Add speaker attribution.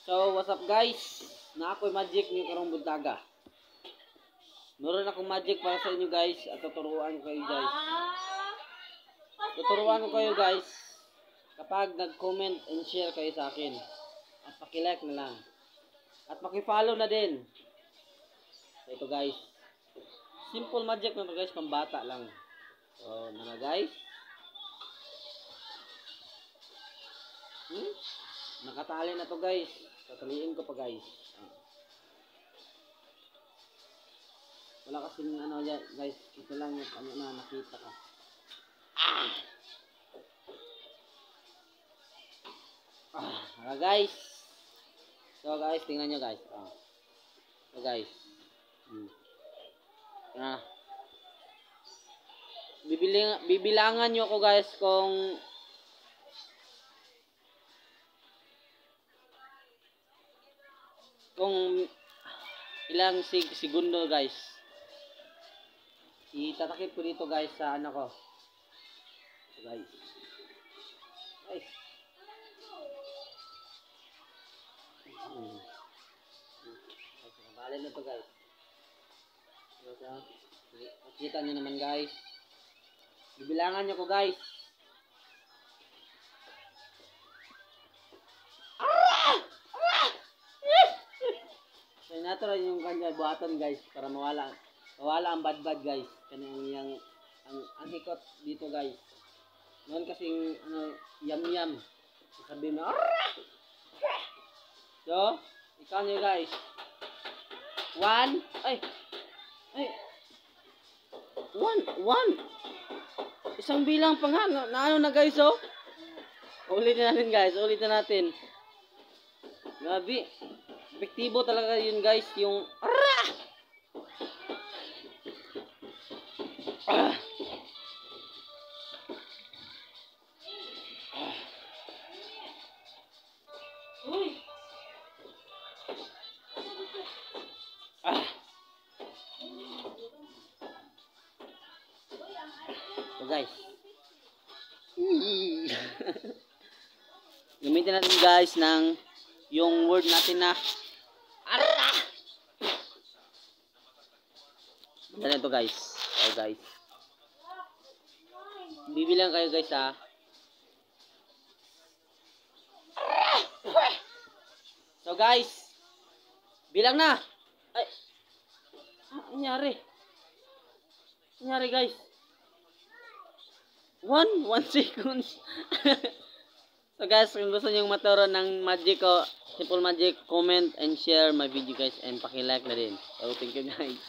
Speaker 1: So, what's up guys? Na ako'y magic ni karong buntaga. Meron akong magic para sa inyo guys at tuturuan ko kayo guys. Tuturuan ko kayo guys kapag nag-comment and share kayo sa akin. At paki-like na lang. At paki-follow na din. So, ito guys. Simple magic na to guys, pambata lang. So, na guys. Nakatali na to guys. Tataliin ko pa guys. Wala kasing ano guys. Ito lang yung ano na nakita ka. Guys. So guys, tingnan nyo guys. So guys. Bibilangan nyo ako guys kung ilang segundo guys. Itatakip ko dito guys sa ano ko. So, guys. Bale na to guys. Makita nyo naman guys. Bibilangan nyo ko guys. So natural yung kanya buhaton guys para mawala ang bad guys. Kanang ang hikot dito guys. Noon kasing ano yam. Sabi mo. So, ikaw nyo guys. 1 isang bilang pa nga na ano na guys oh. Ulitin natin guys, Grabe. Epektibo talaga yun guys, yung So guys. Gamitin natin guys ng yung word natin na Ano to guys? So guys. Bibilang kayo guys ha. So guys. Bilang na. Ay. Nangyari guys. 1 seconds. So guys, kung gusto nyo maturo ng magic ko, simple magic, comment and share my video guys and paki-like na din. So thank you guys.